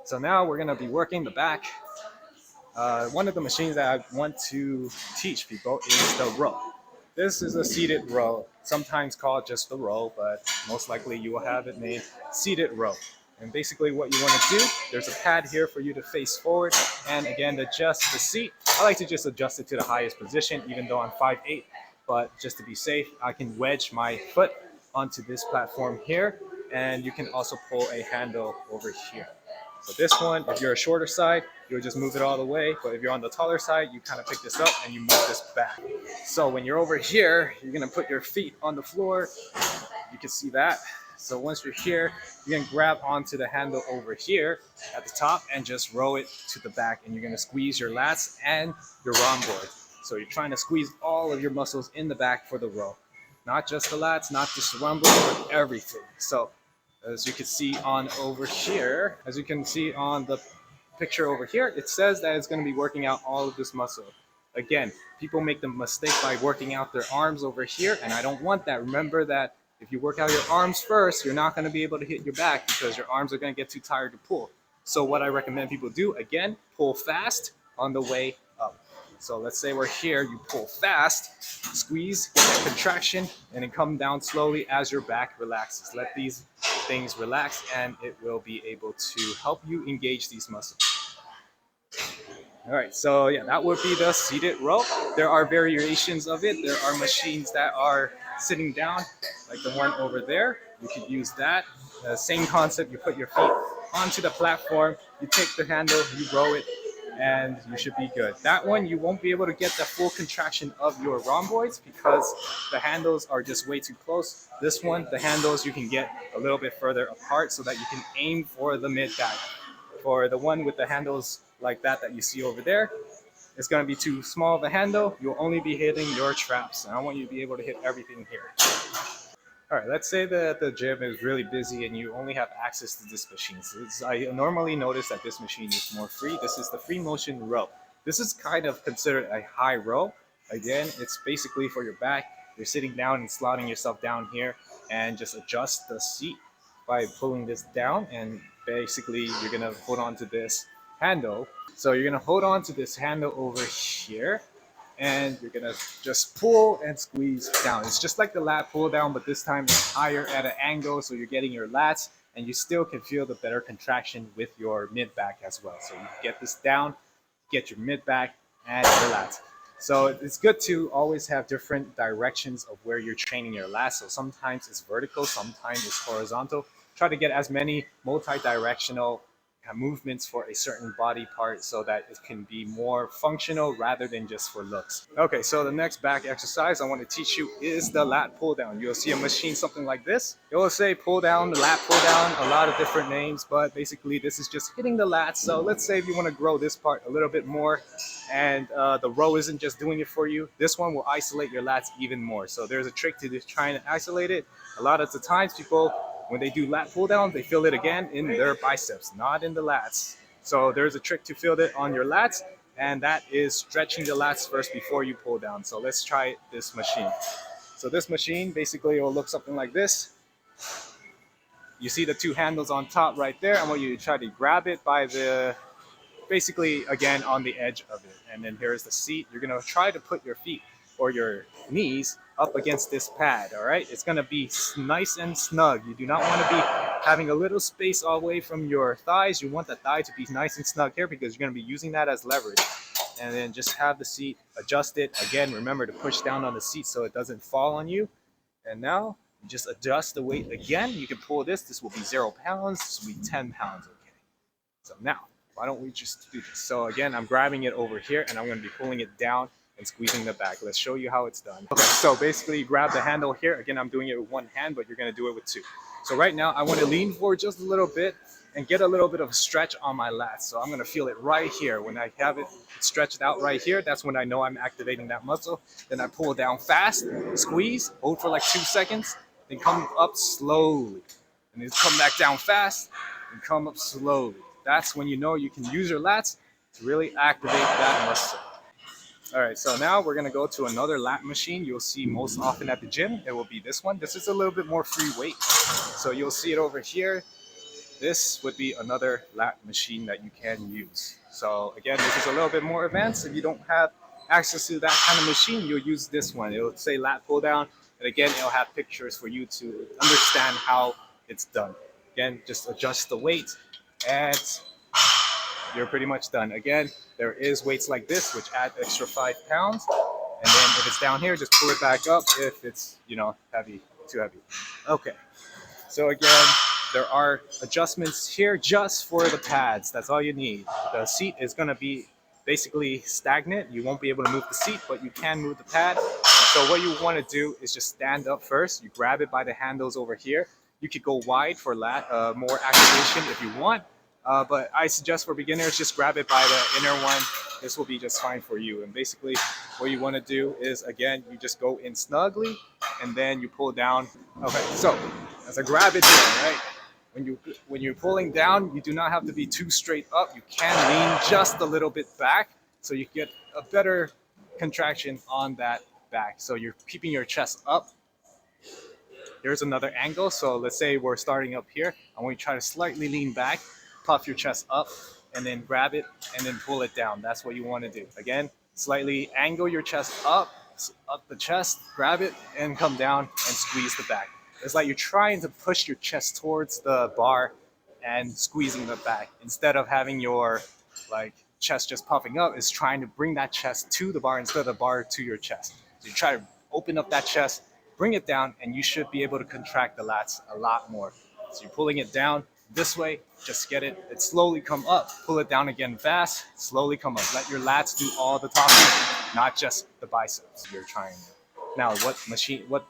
So now we're gonna be working the back. One of the machines that I want to teach people is the row. This is a seated row, sometimes called just the row, but most likely you will have it named seated row. And basically what you want to do, there's a pad here for you to face forward, and again, adjust the seat. I like to just adjust it to the highest position, even though I'm 5'8", but just to be safe, I can wedge my foot onto this platform here, and you can also pull a handle over here. So this one, if you're a shorter side, you'll just move it all the way. But if you're on the taller side, you kind of pick this up and you move this back. So when you're over here, you're gonna put your feet on the floor. You can see that. So once you're here, you're gonna grab onto the handle over here at the top and just row it to the back. And you're gonna squeeze your lats and your rhomboid. So you're trying to squeeze all of your muscles in the back for the row. Not just the lats, not just the rhomboid, but everything. So as you can see on over here, as you can see on the picture over here, it says that it's going to be working out all of this muscle. Again, people make the mistake by working out their arms over here, and I don't want that. Remember that if you work out your arms first, you're not going to be able to hit your back because your arms are going to get too tired to pull. So what I recommend people do, again, pull fast on the way up. So let's say we're here, you pull fast, squeeze, get that contraction, and then come down slowly as your back relaxes. Let these things relax and it will be able to help you engage these muscles. All right, so yeah, that would be the seated row. There are variations of it. There are machines that are sitting down, like the one over there. You could use that. Same concept, you put your feet onto the platform, you take the handle, you row it, and you should be good. That one, you won't be able to get the full contraction of your rhomboids because the handles are just way too close. This one, the handles you can get a little bit further apart so that you can aim for the mid back. For the one with the handles like that you see over there, it's gonna be too small of a handle. You'll only be hitting your traps. And I want you to be able to hit everything here. All right, let's say that the gym is really busy and you only have access to this machine. So I normally notice that this machine is more free. This is the free motion row. This is kind of considered a high row. Again, it's basically for your back. You're sitting down and slotting yourself down here and just adjust the seat by pulling this down. And basically you're gonna hold on to this handle. So you're gonna hold on to this handle over here, and you're gonna just pull and squeeze down. It's just like the lat pull down, but this time it's higher at an angle, so you're getting your lats, and you still can feel the better contraction with your mid back as well. So you get this down, get your mid back and your lats. So it's good to always have different directions of where you're training your lats. So sometimes it's vertical, sometimes it's horizontal. Try to get as many multi-directional movements for a certain body part so that it can be more functional rather than just for looks. Okay, so the next back exercise I want to teach you is the lat pull down. You'll see a machine something like this. It will say pull down, lat pull down, a lot of different names, but basically this is just hitting the lats. So let's say if you want to grow this part a little bit more and the row isn't just doing it for you, this one will isolate your lats even more. So there's a trick to just trying to isolate it. A lot of the times people, when they do lat pull down, they feel it again in their biceps, not in the lats. So there's a trick to feel it on your lats, and that is stretching the lats first before you pull down. So let's try this machine. So this machine basically will look something like this. You see the two handles on top right there. I want you to try to grab it by the, basically again on the edge of it. And then here's the seat. You're gonna try to put your feet or your knees up against this pad, all right? It's gonna be nice and snug. You do not wanna be having a little space all away from your thighs. You want the thigh to be nice and snug here because you're gonna be using that as leverage. And then just have the seat, adjust it. Again, remember to push down on the seat so it doesn't fall on you. And now, you just adjust the weight again. You can pull this. This will be 0 pounds. This will be 10 pounds, okay? So now, why don't we just do this? So again, I'm grabbing it over here and I'm gonna be pulling it down and squeezing the back. Let's show you how it's done. Okay, so basically you grab the handle here. Again, I'm doing it with one hand, but you're gonna do it with two. So right now, I wanna lean forward just a little bit and get a little bit of a stretch on my lats. So I'm gonna feel it right here. When I have it stretched out right here, that's when I know I'm activating that muscle. Then I pull down fast, squeeze, hold for like 2 seconds, then come up slowly. And then come back down fast and come up slowly. That's when you know you can use your lats to really activate that muscle. All right, so now we're gonna go to another lat machine you'll see most often at the gym. It will be this one. This is a little bit more free weight. So you'll see it over here. this would be another lat machine that you can use. So again, this is a little bit more advanced. If you don't have access to that kind of machine, you'll use this one. It'll say lat pull down, and again, it'll have pictures for you to understand how it's done. Again, just adjust the weight, and you're pretty much done. Again, there is weights like this, which add extra 5 pounds. And then if it's down here, just pull it back up if it's, heavy, too heavy. Okay. So again, there are adjustments here just for the pads. That's all you need. The seat is going to be basically stagnant. You won't be able to move the seat, but you can move the pad. So what you want to do is just stand up first. You grab it by the handles over here. You could go wide for more activation if you want. But I suggest for beginners, just grab it by the inner one. This will be just fine for you. And basically what you want to do is, again, you just go in snugly and then you pull down. Okay, so as I grab it here, right? When you're pulling down, you do not have to be too straight up. You can lean just a little bit back so you get a better contraction on that back. So you're keeping your chest up. Here's another angle. So let's say we're starting up here. I want you to try to slightly lean back, puff your chest up, and then grab it and then pull it down. That's what you want to do. Again, slightly angle your chest up the chest, grab it, and come down and squeeze the back. It's like you're trying to push your chest towards the bar and squeezing the back instead of having your chest just puffing up. It's trying to bring that chest to the bar instead of the bar to your chest. So you try to open up that chest, bring it down, and you should be able to contract the lats a lot more. So you're pulling it down this way, just get it slowly come up. Pull it down again fast, slowly come up. Let your lats do all the talking, not just the biceps you're trying to. Now, what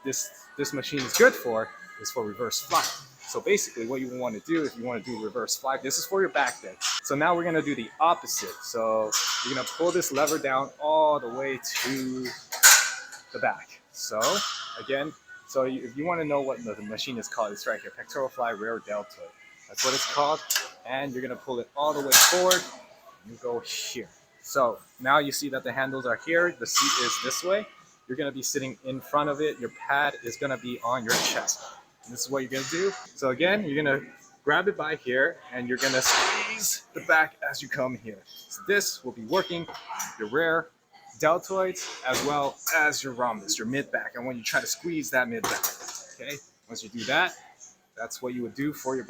this machine is good for is for reverse fly. So basically what you want to do, if you want to do reverse fly, this is for your back then. So now we're going to do the opposite. So you're going to pull this lever down all the way to the back. So again, if you want to know what the machine is called, it's right here, pectoral fly rear deltoid. That's what it's called. And you're going to pull it all the way forward. You go here. So now you see that the handles are here. The seat is this way. You're going to be sitting in front of it. Your pad is going to be on your chest. And this is what you're going to do. So again, you're going to grab it by here and you're going to squeeze the back as you come here. So this will be working your rear deltoids as well as your rhombus, your mid back. And when you try to squeeze that mid back, okay? Once you do that, that's what you would do for your back.